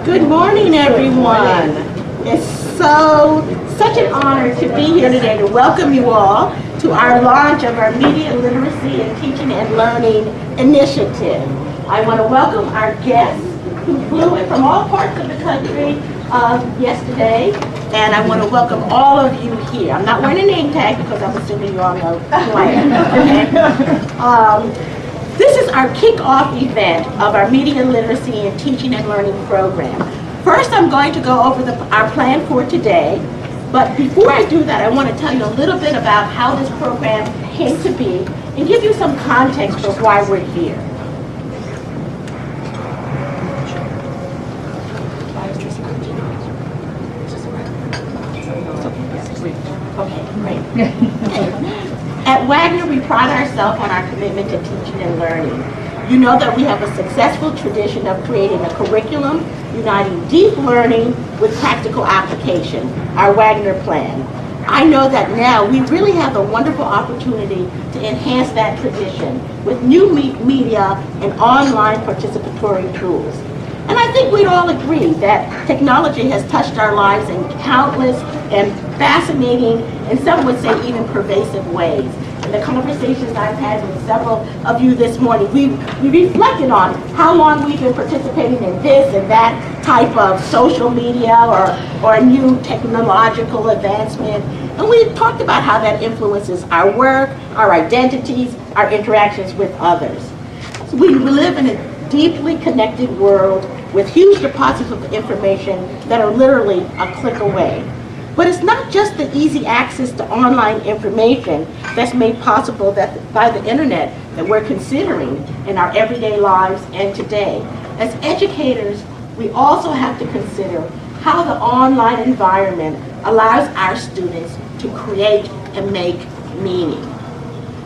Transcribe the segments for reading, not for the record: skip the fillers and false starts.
Good morning, everyone. It's such an honor to be here today to welcome you all to our launch of our Media Literacy and Teaching and Learning Initiative. I want to welcome our guests who flew in from all parts of the country yesterday, and I want to welcome all of you here. I'm not wearing a name tag because I'm assuming you all know who I am. Okay? This is our kickoff event of our Media Literacy and Teaching and Learning program. First, I'm going to go over our plan for today, but before I do that, I want to tell you a little bit about how this program came to be and give you some context of why we're here. Okay, great. At Wagner, we pride ourselves on our commitment to teaching and learning. You know that we have a successful tradition of creating a curriculum uniting deep learning with practical application, our Wagner plan. I know that now we really have a wonderful opportunity to enhance that tradition with new media and online participatory tools. And I think we'd all agree that technology has touched our lives in countless and fascinating, and some would say even pervasive ways. In the conversations I've had with several of you this morning, we reflected on how long we've been participating in this and that type of social media or new technological advancement. And we've talked about how that influences our work, our identities, our interactions with others. So we live in a deeply connected world with huge deposits of information that are literally a click away. But it's not just the easy access to online information that's made possible by the internet that we're considering in our everyday lives and today. As educators, we also have to consider how the online environment allows our students to create and make meaning.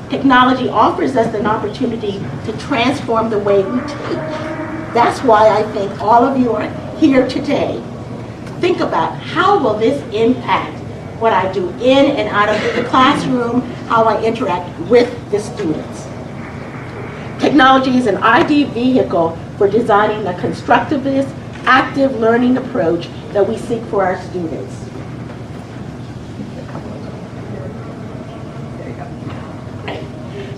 Technology offers us an opportunity to transform the way we teach. That's why I think all of you are here today. Think about how will this impact what I do in and out of the classroom, how I interact with the students. Technology is an ideal vehicle for designing a constructivist, active learning approach that we seek for our students.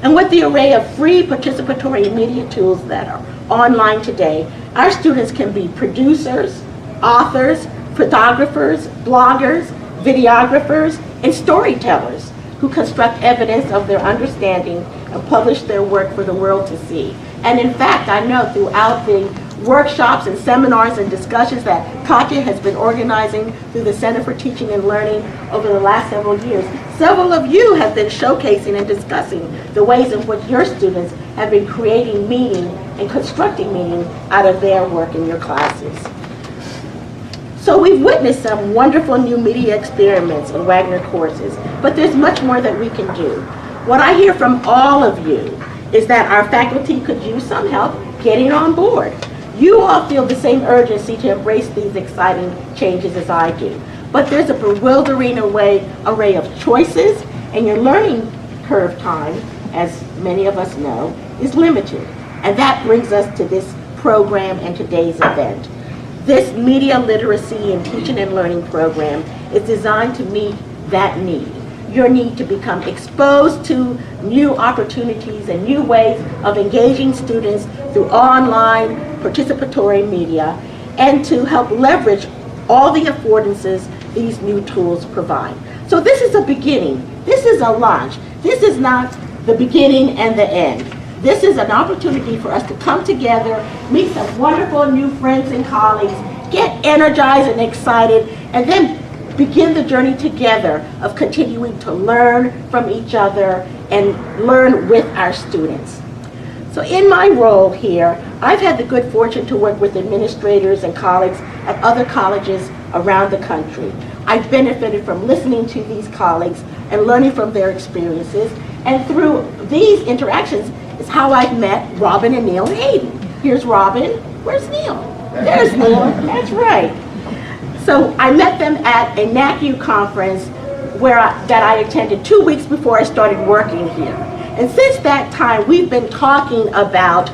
And with the array of free participatory media tools that are online today, our students can be producers, authors, photographers, bloggers, videographers, and storytellers who construct evidence of their understanding and publish their work for the world to see. And in fact, I know throughout the workshops and seminars and discussions that Katya has been organizing through the Center for Teaching and Learning over the last several years, several of you have been showcasing and discussing the ways in which your students have been creating meaning and constructing meaning out of their work in your classes. So we've witnessed some wonderful new media experiments in Wagner courses, but there's much more that we can do. What I hear from all of you is that our faculty could use some help getting on board. You all feel the same urgency to embrace these exciting changes as I do. But there's a bewildering array of choices, and your learning curve time, as many of us know, is limited. And that brings us to this program and today's event. This Media Literacy and Teaching and Learning program is designed to meet that need. Your need to become exposed to new opportunities and new ways of engaging students through online participatory media, and to help leverage all the affordances these new tools provide. So this is a beginning. This is a launch. This is not the beginning and the end. This is an opportunity for us to come together, meet some wonderful new friends and colleagues, get energized and excited, and then begin the journey together of continuing to learn from each other and learn with our students. So in my role here, I've had the good fortune to work with administrators and colleagues at other colleges around the country. I've benefited from listening to these colleagues and learning from their experiences, and through these interactions is how I've met Robin and Neil and Hayden. Here's Robin. Where's Neil? There's Neil. That's right. So I met them at a NACU conference that I attended 2 weeks before I started working here. And since that time, we've been talking about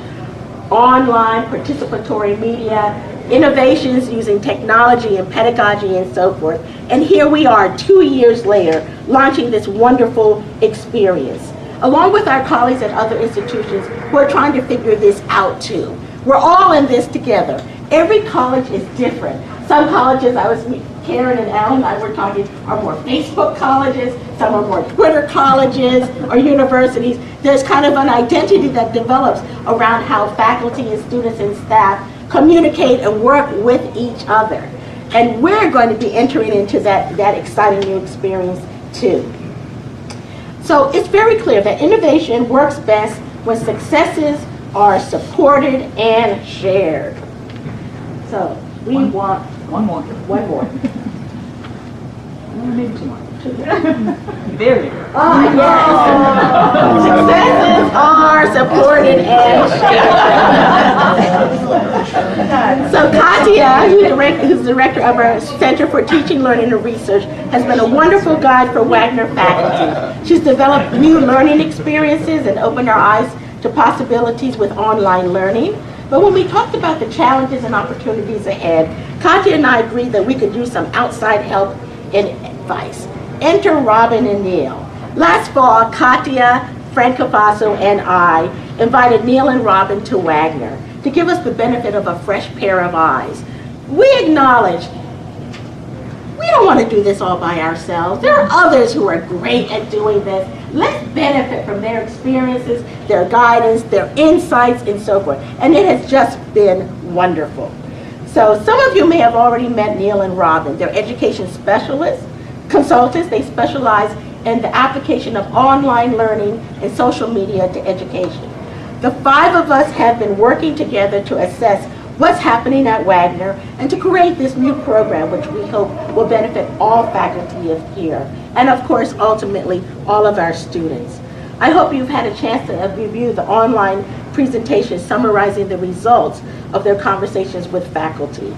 online participatory media, innovations using technology and pedagogy and so forth. And here we are 2 years later, launching this wonderful experience, along with our colleagues at other institutions who are trying to figure this out too. We're all in this together. Every college is different. Some colleges, Karen and Alan and I were talking, are more Facebook colleges, some are more Twitter colleges or universities. There's kind of an identity that develops around how faculty and students and staff communicate and work with each other. And we're going to be entering into that exciting new experience too. So it's very clear that innovation works best when successes are supported and shared. So we want one more. Maybe two more. Very good. Yes. Successes are supported and shared. So Katia, who's the director of our Center for Teaching, Learning, and Research, has been a wonderful guide for Wagner faculty. She's developed new learning experiences and opened our eyes to possibilities with online learning. But when we talked about the challenges and opportunities ahead, Katia and I agreed that we could use some outside help and advice. Enter Robin and Neil. Last fall, Katia, Frank Cavasso, and I invited Neil and Robin to Wagner to give us the benefit of a fresh pair of eyes. We acknowledge we don't want to do this all by ourselves. There are others who are great at doing this. Let's benefit from their experiences, their guidance, their insights, and so forth. And it has just been wonderful. So some of you may have already met Neil and Robin. They're education specialists, consultants. They specialize in the application of online learning and social media to education. The 5 of us have been working together to assess what's happening at Wagner and to create this new program, which we hope will benefit all faculty of here, and of course, ultimately, all of our students. I hope you've had a chance to review the online presentation summarizing the results of their conversations with faculty.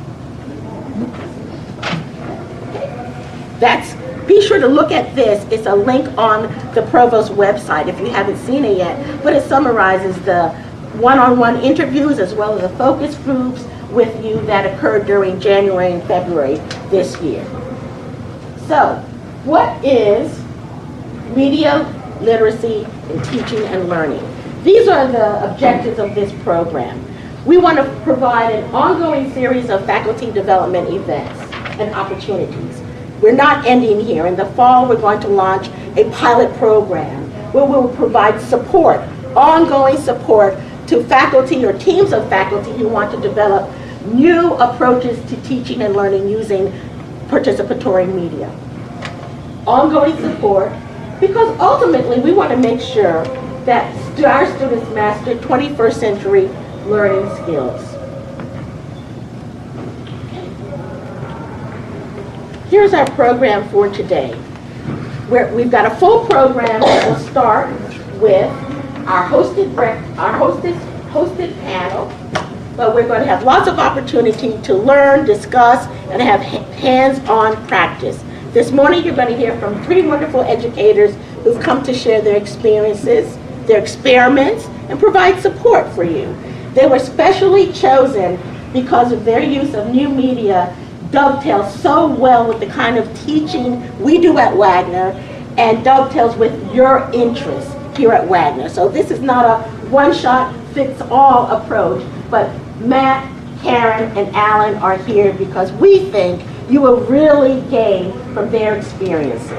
Be sure to look at this. It's a link on the Provost website if you haven't seen it yet, but it summarizes the one-on-one interviews as well as the focus groups with you that occurred during January and February this year. So, what is media literacy in teaching and learning? These are the objectives of this program. We want to provide an ongoing series of faculty development events and opportunities. We're not ending here. In the fall, we're going to launch a pilot program where we'll provide support, ongoing support to faculty or teams of faculty who want to develop new approaches to teaching and learning using participatory media. Ongoing support, because ultimately we want to make sure that our students master 21st century learning skills. Here's our program for today. We've got a full program that will start with our hosted panel, but we're going to have lots of opportunity to learn, discuss, and have hands-on practice. This morning you're going to hear from 3 wonderful educators who've come to share their experiences, their experiments, and provide support for you. They were specially chosen because of their use of new media dovetails so well with the kind of teaching we do at Wagner and dovetails with your interests here at Wagner. So this is not a one-shot-fits-all approach, but Matt, Karen, and Alan are here because we think you will really gain from their experiences.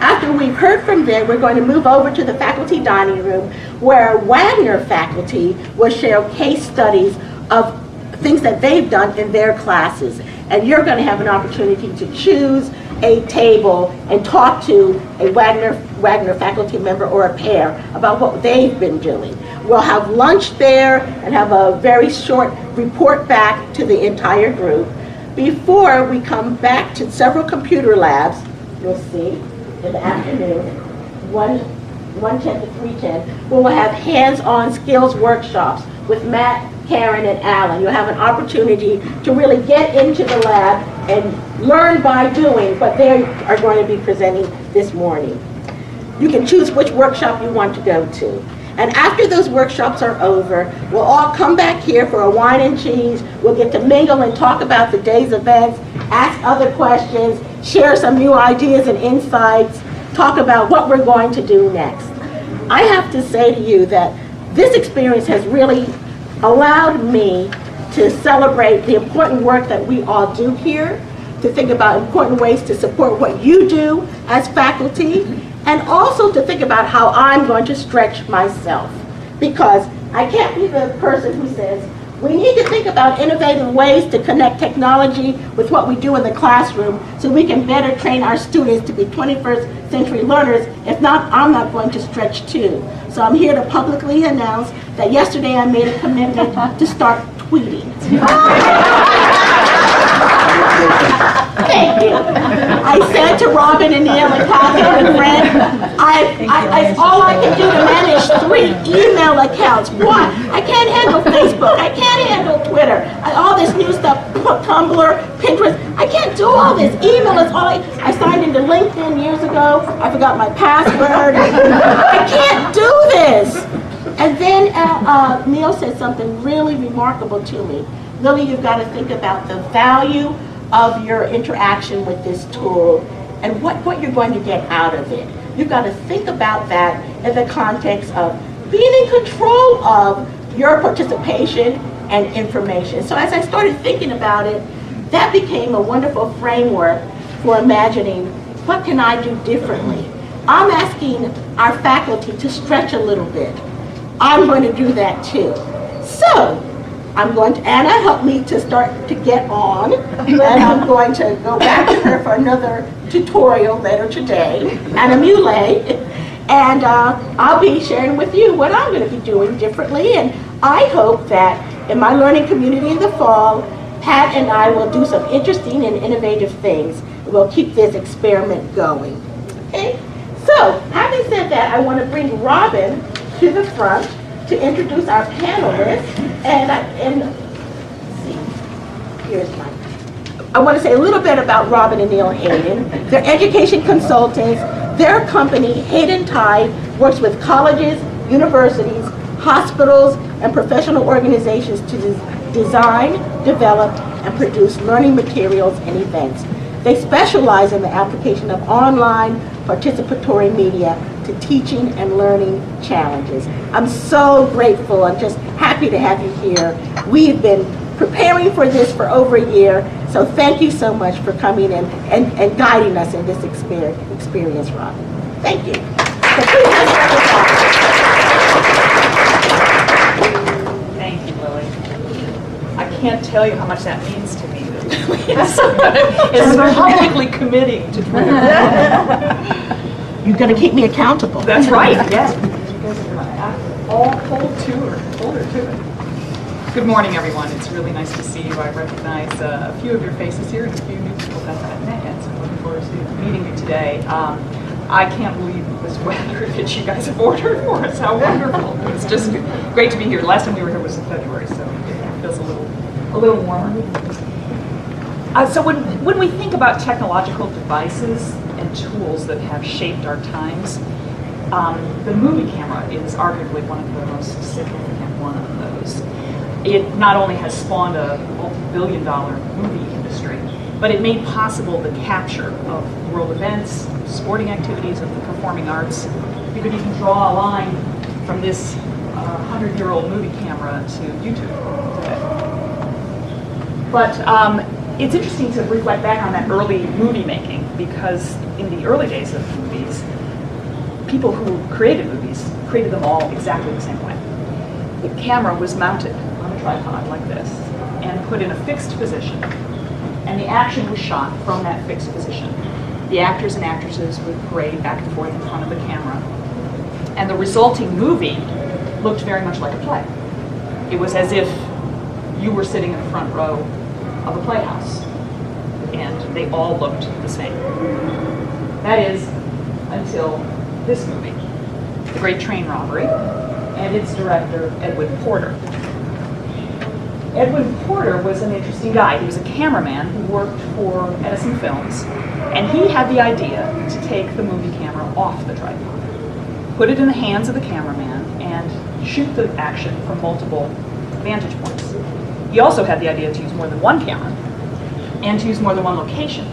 After we've heard from them, we're going to move over to the faculty dining room where Wagner faculty will share case studies of things that they've done in their classes. And you're going to have an opportunity to choose a table and talk to a Wagner faculty member or a pair about what they've been doing. We'll have lunch there and have a very short report back to the entire group before we come back to several computer labs. You'll see in the afternoon, 1:10 to 3:10, where we'll have hands-on skills workshops with Matt, Karen, and Alan. You'll have an opportunity to really get into the lab and learn by doing what they are going to be presenting this morning. You can choose which workshop you want to go to. And after those workshops are over, we'll all come back here for a wine and cheese. We'll get to mingle and talk about the day's events, ask other questions, share some new ideas and insights, talk about what we're going to do next. I have to say to you that this experience has really allowed me to celebrate the important work that we all do here, to think about important ways to support what you do as faculty, and also to think about how I'm going to stretch myself. Because I can't be the person who says, we need to think about innovative ways to connect technology with what we do in the classroom so we can better train our students to be 21st century learners. If not, I'm not going to stretch too. So I'm here to publicly announce that yesterday I made a commitment to start tweeting. Thank you. I said to Robin and Neil and Kathy and Fred, all I can do to manage 3 email accounts. What? I can't handle Facebook. I can't handle Twitter. All this new stuff, Tumblr, Pinterest. I can't do all this. Email is all I signed into LinkedIn years ago. I forgot my password. I can't do this. And then Neil said something really remarkable to me. Lily, you've got to think about the value of your interaction with this tool and what you're going to get out of it. You've got to think about that in the context of being in control of your participation and information. So as I started thinking about it, that became a wonderful framework for imagining what can I do differently. I'm asking our faculty to stretch a little bit. I'm going to do that too. So I'm going to, Anna helped me to start to get on, and I'm going to go back to her for another tutorial later today, Anna Muley, and I'll be sharing with you what I'm going to be doing differently, and I hope that in my learning community in the fall, Pat and I will do some interesting and innovative things. We'll keep this experiment going. Okay? So, having said that, I want to bring Robin to the front to introduce our panelists, and see, here's mine. I want to say a little bit about Robin and Neil Hayden. They're education consultants. Their company, Hayden Tide, works with colleges, universities, hospitals, and professional organizations to design, develop, and produce learning materials and events. They specialize in the application of online participatory media to teaching and learning challenges. I'm so grateful. I'm just happy to have you here. We've been preparing for this for over a year, so thank you so much for coming in and guiding us in this experience, Robin. Thank you. So please let's start with Robin. Thank you, Lily. I can't tell you how much that means to me. It's publicly committing to Twitter. You're going to keep me accountable. That's right, yes. You guys are going to all hold her to it. Good morning, everyone. It's really nice to see you. I recognize a few of your faces here and a few new people that I've met yet, so I'm looking forward to meeting you today. I can't believe this weather that you guys have ordered for us. How wonderful. It's just great to be here. Last time we were here was in February, so it feels a little warmer. So when we think about technological devices and tools that have shaped our times, the movie camera is arguably one of the most significant one of those. It not only has spawned a multi-billion-dollar movie industry, but it made possible the capture of world events, sporting activities, of the performing arts. You could even draw a line from this 100-year-old movie camera to YouTube today. But it's interesting to reflect back on that early movie making, because in the early days of movies, people who created movies created them all exactly the same way. The camera was mounted on a tripod like this and put in a fixed position, and the action was shot from that fixed position. The actors and actresses would parade back and forth in front of the camera, and the resulting movie looked very much like a play. It was as if you were sitting in the front row of a playhouse, and they all looked the same. That is, until this movie, The Great Train Robbery, and its director, Edwin Porter. Edwin Porter was an interesting guy. He was a cameraman who worked for Edison Films, and he had the idea to take the movie camera off the tripod. put it in the hands of the cameraman, and shoot the action from multiple vantage points. He also had the idea to use more than one camera and to use more than one location.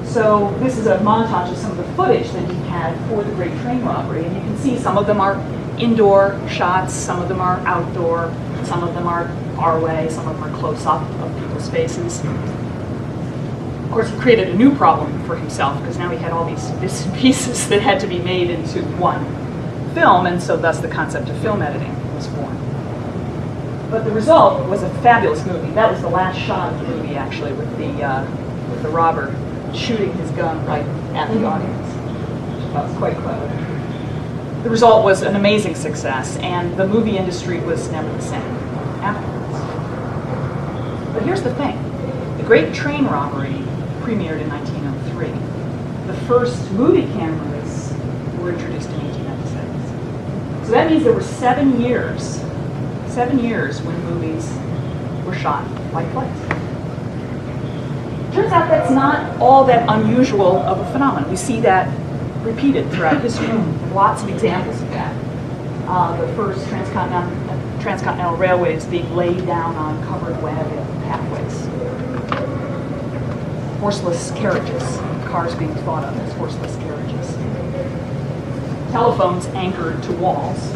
So this is a montage of some of the footage that he had for the Great Train Robbery, and you can see some of them are indoor shots, some of them are outdoor, some of them are our way, some of them are close up of people's faces. Of course, he created a new problem for himself because now he had all these bits and pieces that had to be made into one film, and so thus the concept of film editing was born. But the result was a fabulous movie. That was the last shot of the movie, actually, with the robber shooting his gun right at the audience. That was quite clever. The result was an amazing success, and the movie industry was never the same afterwards. But here's the thing. The Great Train Robbery premiered in 1903. The first movie cameras were introduced in 1896. So that means there were 7 years when movies were shot like plays. Turns out that's not all that unusual of a phenomenon. We see that repeated throughout history. There are lots of examples of that. The first transcontinental railways being laid down on covered wagon pathways. Horseless carriages, cars being thought of as horseless carriages. Telephones anchored to walls.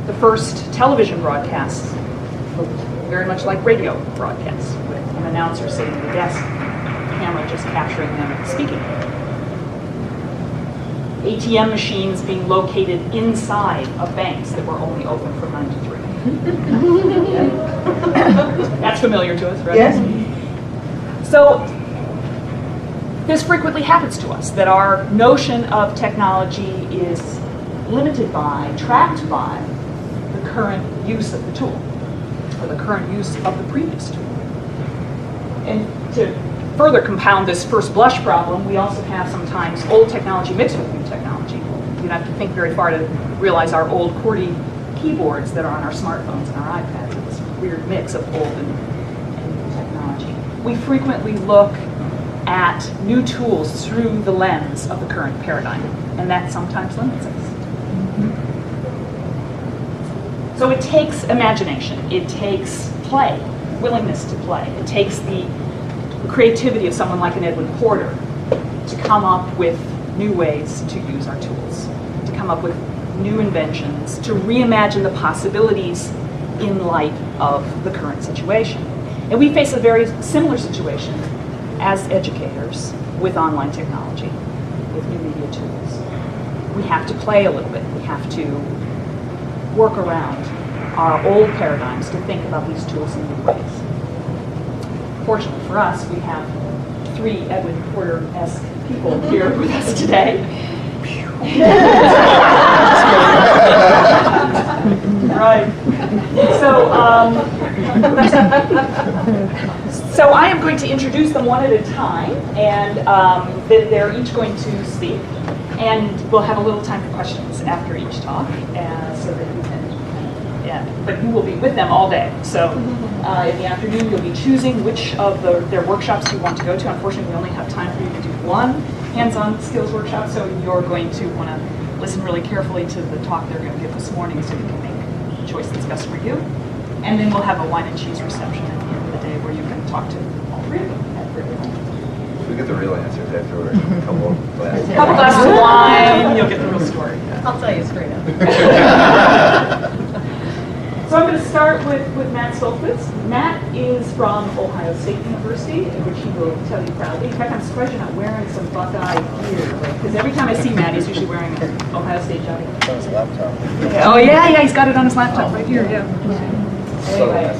The first television broadcasts looked very much like radio broadcasts, with an announcer sitting at a desk, camera just capturing them speaking. ATM machines being located inside of banks that were only open from 9 to 3. That's familiar to us, right? Yes. So this frequently happens to us, that our notion of technology is limited by, trapped by, the current use of the tool, or the current use of the previous tool. And to further compound this first blush problem, we also have sometimes old technology mixed with new technology. You don't have to think very far to realize our old QWERTY keyboards that are on our smartphones and our iPads are this weird mix of old and new technology. We frequently look at new tools through the lens of the current paradigm, and that sometimes limits us. So it takes imagination, it takes play, willingness to play. It takes the creativity of someone like an Edwin Porter to come up with new ways to use our tools, to come up with new inventions, to reimagine the possibilities in light of the current situation. And we face a very similar situation as educators with online technology, with new media tools. We have to play a little bit. We have to work around our old paradigms to think about these tools in new ways. Fortunately for us, we have 3 Edwin Porter-esque people here with us today. Right. So I am going to introduce them one at a time, and then they're each going to speak, and we'll have a little time for questions after each talk, so that you can. Yeah, but you will be with them all day. So in the afternoon, you'll be choosing which of their workshops you want to go to. Unfortunately, we only have time for you to do one hands-on skills workshop, so you're going to want to listen really carefully to the talk they're going to give this morning so you can make the choice that's best for you. And then we'll have a wine and cheese reception at the end of the day where you can talk to all 3 of them. We get the real answers afterward. A couple glasses. A couple glasses of wine, you'll get the real story. Yeah. I'll tell you straight up. So I'm going to start with Matt Stolfitz. Matt is from Ohio State University, which he will tell you proudly. In fact, I'm surprised you're not wearing some Buckeye gear, because every time I see Matt, he's usually wearing an Ohio State jacket. On his laptop. Oh yeah, he's got it on his laptop right here. Yeah. Anyway,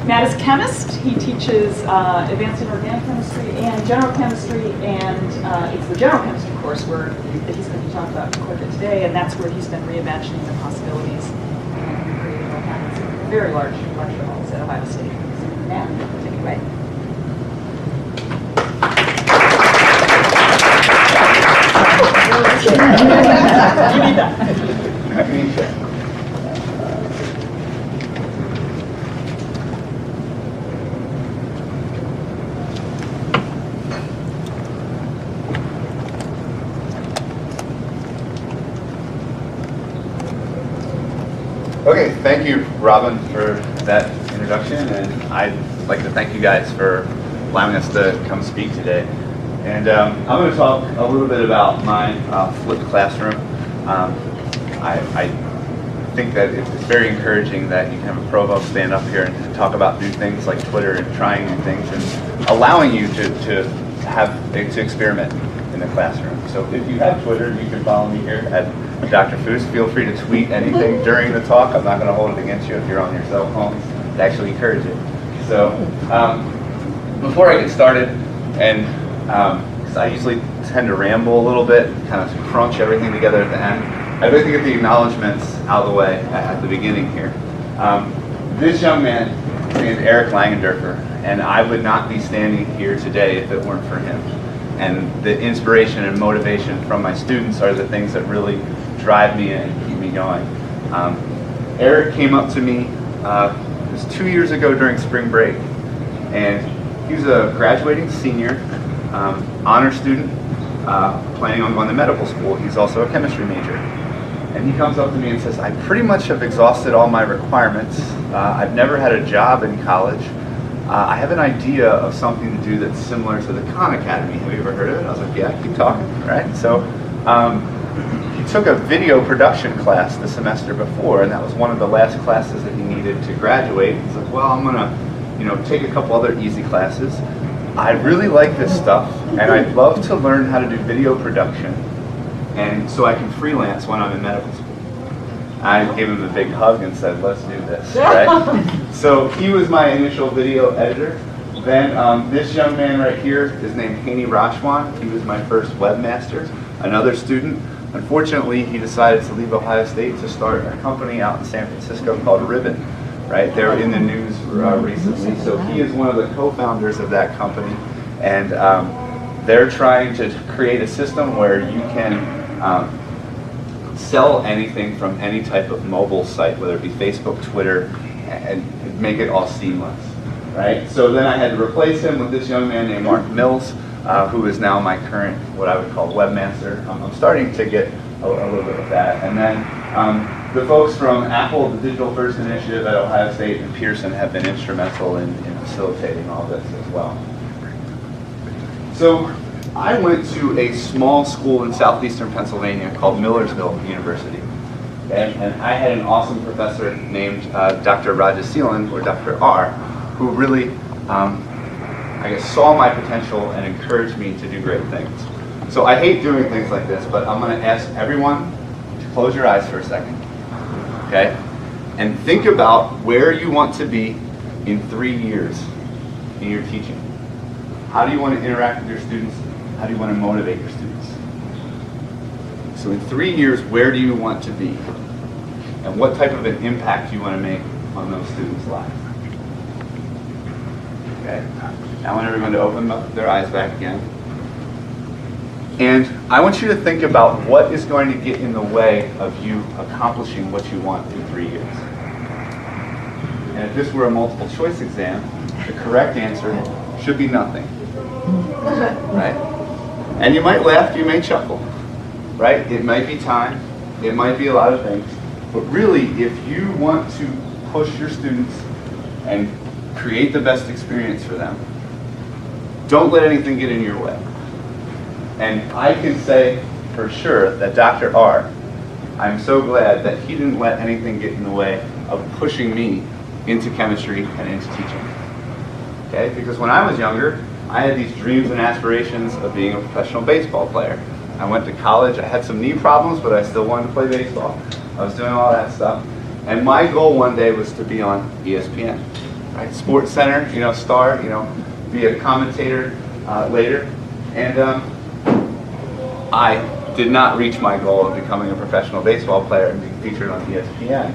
Matt is a chemist. He teaches advanced inorganic chemistry and general chemistry, and it's the general chemistry course that he's going to be talking about quite a bit today, and that's where he's been reimagining the possibilities and creating all kinds of very large lecture halls at Ohio State. So Matt, take it away. You need that. I need that. Okay, thank you, Robin, for that introduction, and I'd like to thank you guys for allowing us to come speak today. And I'm going to talk a little bit about my flipped classroom. I think that it's very encouraging that you can have a provost stand up here and talk about new things like Twitter and trying new things and allowing you to experiment in the classroom. So if you have Twitter, you can follow me here at Dr. Foose. Feel free to tweet anything during the talk. I'm not going to hold it against you if you're on your cell phone. I actually encourage it. So before I get started, and because I usually tend to ramble a little bit, kind of crunch everything together at the end, I'd like to get the acknowledgments out of the way at the beginning here. This young man is named Eric Langendorfer, and I would not be standing here today if it weren't for him. And the inspiration and motivation from my students are the things that really drive me and keep me going. Eric came up to me, it was 2 years ago during spring break, and he was a graduating senior, honor student, planning on going to medical school. He's also a chemistry major. And he comes up to me and says, I pretty much have exhausted all my requirements. I've never had a job in college. I have an idea of something to do that's similar to the Khan Academy. Have you ever heard of it? I was like, yeah, keep talking, right? So he took a video production class the semester before, and that was one of the last classes that he needed to graduate. He's like, well, I'm gonna, take a couple other easy classes. I really like this stuff, and I'd love to learn how to do video production, and so I can freelance when I'm in medical school. I gave him a big hug and said, let's do this, right? So he was my initial video editor. Then this young man right here is named Haney Rashwan. He was my first webmaster, another student. Unfortunately, he decided to leave Ohio State to start a company out in San Francisco called Ribbon, right? They were in the news recently. So he is one of the co-founders of that company. And they're trying to create a system where you can sell anything from any type of mobile site, whether it be Facebook, Twitter, and make it all seamless, right? So then I had to replace him with this young man named Mark Mills, who is now my current, what I would call webmaster. I'm starting to get a little bit of that. And then the folks from Apple, the Digital First Initiative at Ohio State and Pearson have been instrumental in facilitating all this as well. So I went to a small school in southeastern Pennsylvania called Millersville University. And I had an awesome professor named Dr. Rajaseelan, or Dr. R, who really, saw my potential and encouraged me to do great things. So I hate doing things like this, but I'm going to ask everyone to close your eyes for a second, okay? And think about where you want to be in 3 years in your teaching. How do you want to interact with your students? How do you want to motivate your students? So in 3 years, where do you want to be? And what type of an impact do you want to make on those students' lives? Okay. I want everyone to open up their eyes back again. And I want you to think about what is going to get in the way of you accomplishing what you want in 3 years. And if this were a multiple choice exam, the correct answer should be nothing. Right? And you might laugh, you may chuckle, right? It might be time, it might be a lot of things, but really, if you want to push your students and create the best experience for them, don't let anything get in your way. And I can say for sure that Dr. R, I'm so glad that he didn't let anything get in the way of pushing me into chemistry and into teaching. Okay? Because when I was younger, I had these dreams and aspirations of being a professional baseball player. I went to college, I had some knee problems, but I still wanted to play baseball. I was doing all that stuff. And my goal one day was to be on ESPN, right? Sports Center, star, be a commentator later. And I did not reach my goal of becoming a professional baseball player and being featured on ESPN.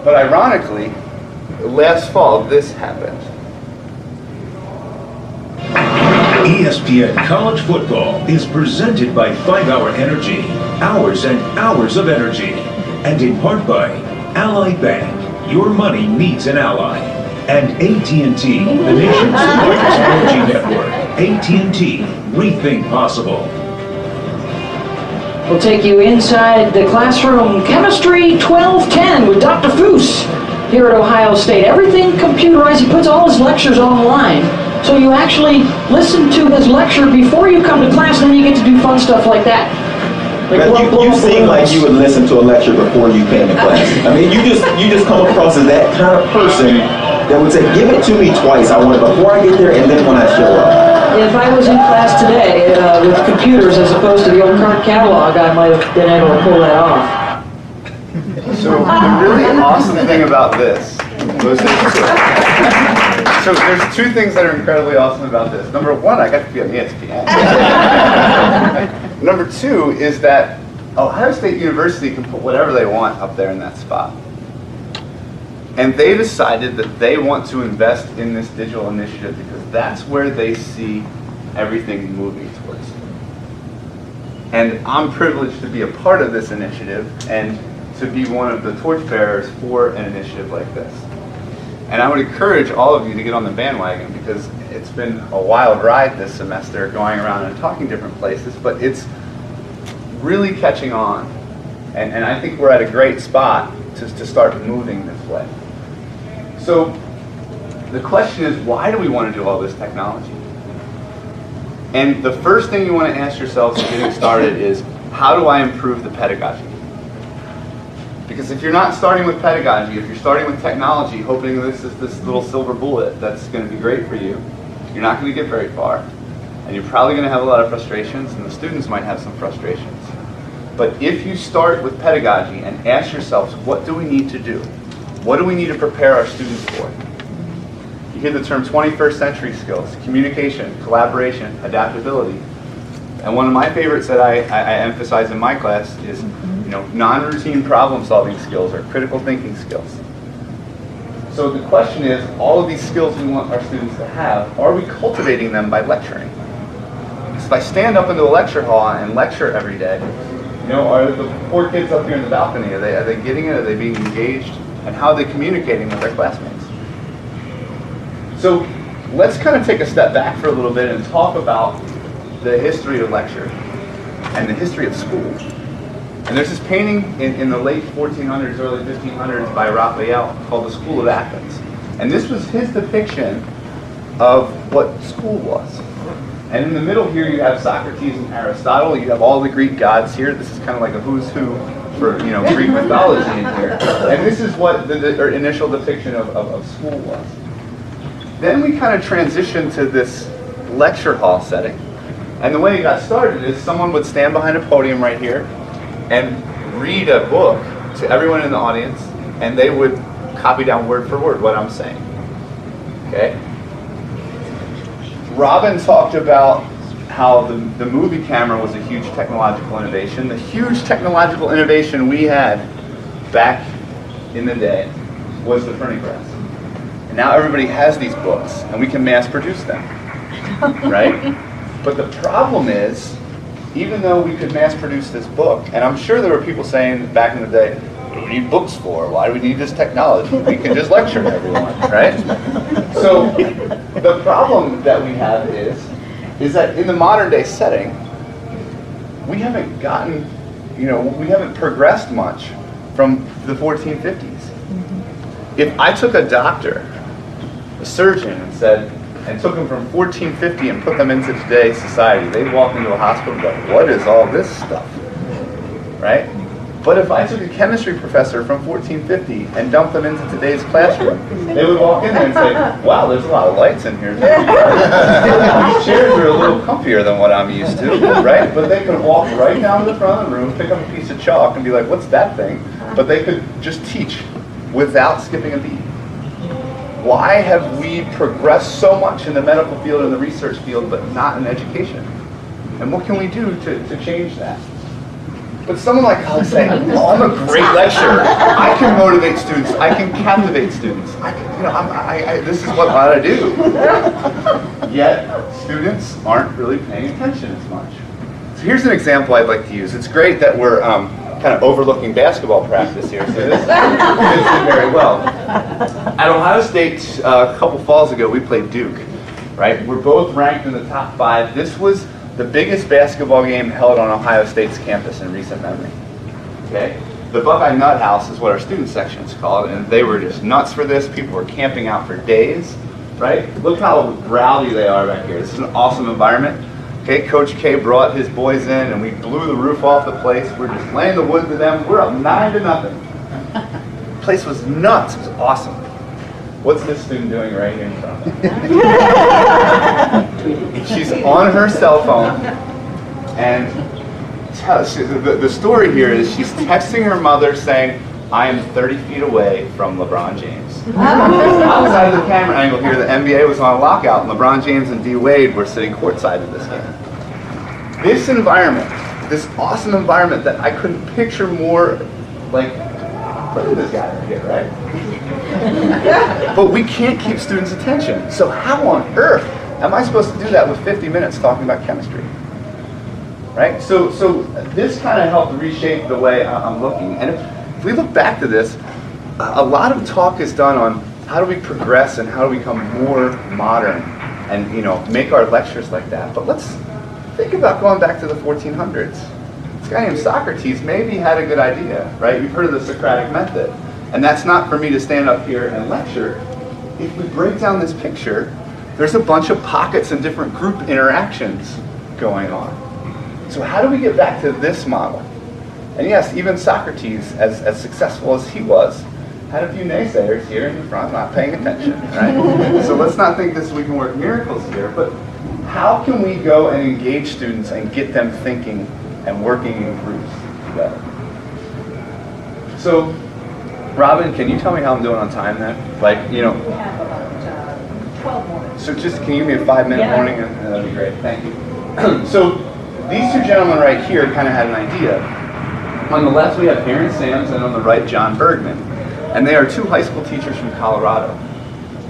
But ironically, last fall, this happened. ESPN College Football is presented by 5 Hour Energy, hours and hours of energy, and in part by Ally Bank, your money needs an ally, and AT&T, the nation's largest 4G network. AT&T, rethink possible. We'll take you inside the classroom, Chemistry 1210 with Dr. Foose here at Ohio State. Everything computerized. He puts all his lectures online. So you actually listen to his lecture before you come to class, and then you get to do fun stuff like that. You seem like you would listen to a lecture before you came to class. I mean, you just come across as that kind of person that would say, give it to me twice. I want it before I get there and then when I show up. If I was in class today with computers as opposed to the old card catalog, I might have been able to pull that off. So the really awesome thing about this, so there's two things that are incredibly awesome about this. Number one, I got to be on ESPN. Number two is that Ohio State University can put whatever they want up there in that spot. And they decided that they want to invest in this digital initiative because that's where they see everything moving towards. And I'm privileged to be a part of this initiative and to be one of the torchbearers for an initiative like this. And I would encourage all of you to get on the bandwagon because it's been a wild ride this semester going around and talking different places, but it's really catching on. And I think we're at a great spot to start moving this way. So the question is, why do we want to do all this technology? And the first thing you want to ask yourselves getting started is, how do I improve the pedagogy? Because if you're not starting with pedagogy, if you're starting with technology, hoping this is this little silver bullet that's going to be great for you, you're not going to get very far. And you're probably going to have a lot of frustrations, and the students might have some frustrations. But if you start with pedagogy and ask yourselves, what do we need to do? What do we need to prepare our students for? You hear the term 21st century skills: communication, collaboration, adaptability. And one of my favorites that I emphasize in my class is non-routine problem-solving skills or critical thinking skills. So the question is, all of these skills we want our students to have, are we cultivating them by lecturing? If I stand up into a lecture hall and lecture every day, are the poor kids up here in the balcony, are they getting it? Are they being engaged? And how are they communicating with their classmates? So let's kind of take a step back for a little bit and talk about the history of lecture and the history of school. And there's this painting in the late 1400s, early 1500s by Raphael called the School of Athens. And this was his depiction of what school was. And in the middle here you have Socrates and Aristotle. You have all the Greek gods here. This is kind of like a who's who for Greek mythology in here. And this is what the initial depiction of school was. Then we kind of transitioned to this lecture hall setting. And the way it got started is someone would stand behind a podium right here and read a book to everyone in the audience, and they would copy down word for word what I'm saying. Okay? Robin talked about how the movie camera was a huge technological innovation. The huge technological innovation we had back in the day was the printing press. And now everybody has these books, and we can mass produce them, right? But the problem is, even though we could mass produce this book, and I'm sure there were people saying back in the day, what do we need books for? Why do we need this technology? We can just lecture to everyone, right? So the problem that we have is that in the modern day setting, we haven't gotten, we haven't progressed much from the 1450s. If I took a doctor, a surgeon, and took them from 1450 and put them into today's society, they'd walk into a hospital and go, what is all this stuff, right? But if I took a chemistry professor from 1450 and dumped them into today's classroom, they would walk in there and say, wow, there's a lot of lights in here. These chairs are a little comfier than what I'm used to, right? But they could walk right down to the front of the room, pick up a piece of chalk and be like, what's that thing? But they could just teach without skipping a beat. Why have we progressed so much in the medical field and the research field, but not in education? And what can we do to change that? But someone like Alex saying, oh, I'm a great lecturer. I can motivate students. I can captivate students. This is what I do. Yet, students aren't really paying attention as much. So here's an example I'd like to use. It's great that we're kind of overlooking basketball practice here, so this fits in very well. At Ohio State, a couple falls ago, we played Duke, right? We're both ranked in the top 5. This was the biggest basketball game held on Ohio State's campus in recent memory. Okay? The Buckeye Nut House is what our student section is called, and they were just nuts for this. People were camping out for days, right? Look how rowdy they are back here. This is an awesome environment. Okay, Coach K brought his boys in, and we blew the roof off the place. We're just laying the wood to them. We're up 9-0. The place was nuts. It was awesome. What's this student doing right here in front of me? She's on her cell phone, and the story here is she's texting her mother saying, "I am 30 feet away from LeBron James." Outside of the camera angle here, the NBA was on a lockout, and LeBron James and D. Wade were sitting courtside at this game. This environment, this awesome environment that I couldn't picture more, like, look at this guy right here, right? But we can't keep students' attention. So how on earth am I supposed to do that with 50 minutes talking about chemistry? Right? So this kind of helped reshape the way I'm looking. And if we look back to this, a lot of talk is done on how do we progress and how do we become more modern and, you know, make our lectures like that. But let's think about going back to the 1400s. This guy named Socrates maybe had a good idea, right? You've heard of the Socratic Method. And that's not for me to stand up here and lecture. If we break down this picture, there's a bunch of pockets and different group interactions going on. So how do we get back to this model? And yes, even Socrates, as successful as he was, had a few naysayers here in the front not paying attention, right? So let's not think we can work miracles here, but how can we go and engage students and get them thinking and working in groups together? So, Robin, can you tell me how I'm doing on time then? Like, you know. We have about 12 more. So just, can you give me a 5-minute Yeah. warning? And that'd be great, thank you. So, these two gentlemen right here kind of had an idea. On the left we have Aaron Sams and on the right John Bergman. And they are two high school teachers from Colorado.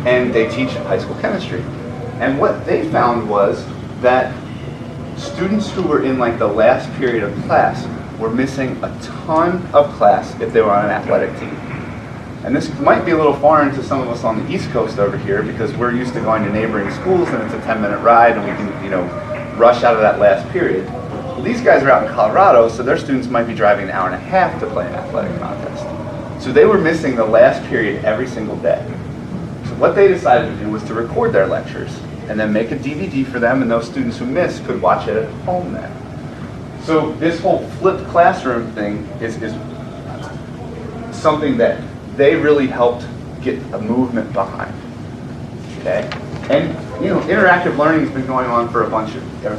And they teach high school chemistry. And what they found was that students who were in like the last period of class were missing a ton of class if they were on an athletic team. And this might be a little foreign to some of us on the East Coast over here because we're used to going to neighboring schools and it's a 10-minute ride and we can, you know, rush out of that last period. Well, these guys are out in Colorado, so their students might be driving an hour and a half to play an athletic contest. So they were missing the last period every single day. So what they decided to do was to record their lectures and then make a DVD for them, and those students who missed could watch it at home then. So this whole flipped classroom thing is something that they really helped get a movement behind. Okay? And you know, interactive learning has been going on for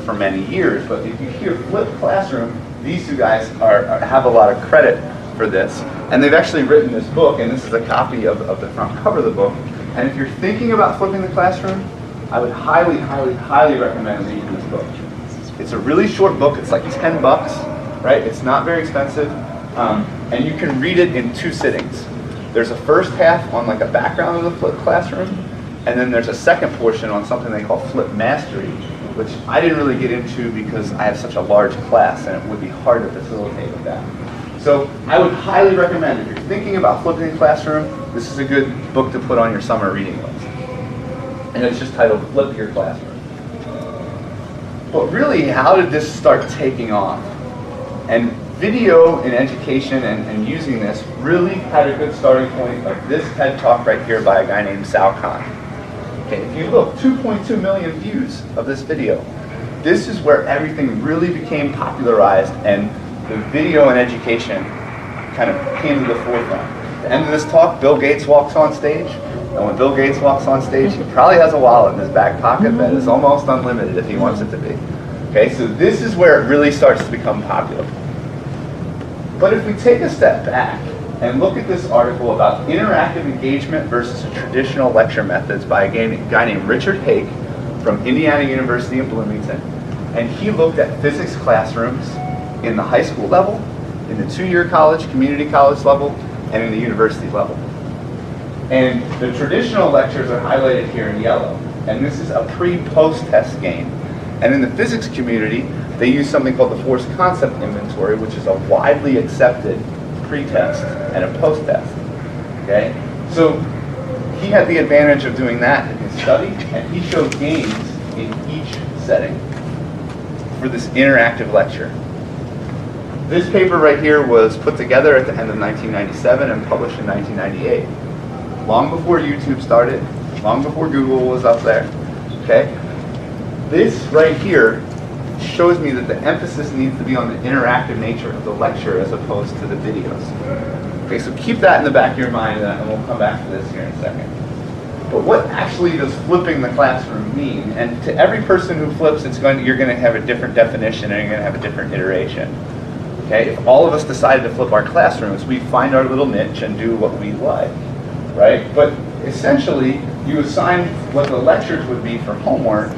for many years, but if you hear flipped classroom, these two guys have a lot of credit for this. And they've actually written this book, and this is a copy of the front cover of the book. And if you're thinking about flipping the classroom, I would highly, highly, highly recommend reading this book. It's a really short book. It's like $10, right? It's not very expensive. And you can read it in 2 sittings. There's a first half on like a background of the flipped classroom, and then there's a second portion on something they call flip mastery, which I didn't really get into because I have such a large class and it would be hard to facilitate with that. So I would highly recommend, if you're thinking about flipping the classroom, this is a good book to put on your summer reading list. And it's just titled Flip Your Classroom. But really, how did this start taking off? And video in education and using this really had a good starting point, like this TED Talk right here by a guy named Sal Khan. Okay, if you look, 2.2 million views of this video. This is where everything really became popularized and the video in education kind of came to the forefront. At the end of this talk, Bill Gates walks on stage. And when Bill Gates walks on stage, he probably has a wallet in his back pocket that is almost unlimited if he wants it to be. Okay, so this is where it really starts to become popular. But if we take a step back and look at this article about interactive engagement versus traditional lecture methods by a guy named Richard Haig from Indiana University in Bloomington, and he looked at physics classrooms in the high school level, in the 2-year college, community college level, and in the university level. And the traditional lectures are highlighted here in yellow, and this is a pre-post test game. And in the physics community, they use something called the force concept inventory, which is a widely accepted pre-test and a post-test. Okay? So he had the advantage of doing that in his study, and he showed gains in each setting. For for this interactive lecture. This paper right here was put together at the end of 1997 and published in 1998. Long before YouTube started, long before Google was up there, okay? This right here shows me that the emphasis needs to be on the interactive nature of the lecture as opposed to the videos. Okay, so keep that in the back of your mind, and we'll come back to this here in a second. But what actually does flipping the classroom mean? And to every person who flips, you're going to have a different definition and you're going to have a different iteration. Okay, if all of us decided to flip our classrooms, we'd find our little niche and do what we like, right? But essentially, you assign what the lectures would be for homework,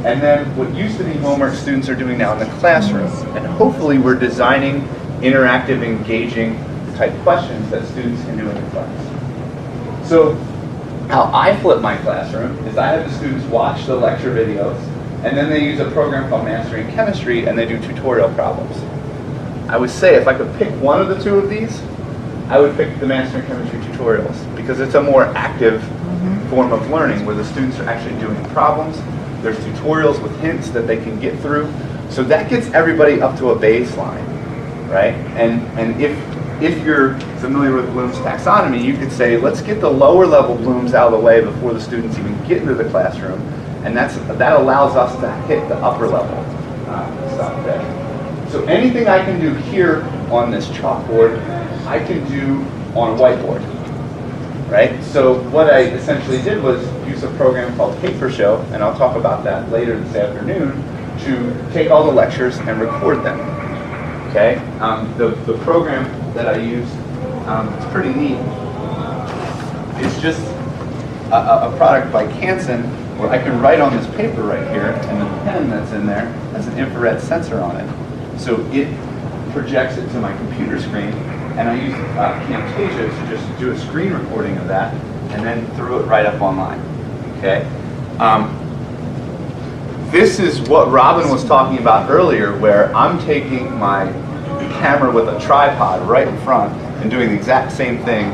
and then what used to be homework students are doing now in the classroom. And hopefully we're designing interactive, engaging type questions that students can do in the class. So how I flip my classroom is I have the students watch the lecture videos, and then they use a program called Mastering Chemistry, and they do tutorial problems. I would say if I could pick one of the two of these, I would pick the Mastering Chemistry tutorials, because it's a more active form of learning where the students are actually doing problems. There's tutorials with hints that they can get through. So that gets everybody up to a baseline, right? And if you're familiar with Bloom's taxonomy, you could say, let's get the lower level Blooms out of the way before the students even get into the classroom. And that allows us to hit the upper level stuff there. So anything I can do here on this chalkboard, I can do on a whiteboard, right? So what I essentially did was use a program called Paper Show, and I'll talk about that later this afternoon, to take all the lectures and record them, okay? The program that I use, it's pretty neat. It's just a product by Canson where I can write on this paper right here, and the pen that's in there has an infrared sensor on it. So it projects it to my computer screen, and I use Camtasia to just do a screen recording of that, and then throw it right up online, okay? This is what Robin was talking about earlier, where I'm taking my camera with a tripod right in front and doing the exact same thing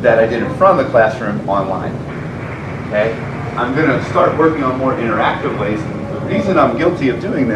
that I did in front of the classroom online, okay? I'm gonna start working on more interactive ways. The reason I'm guilty of doing this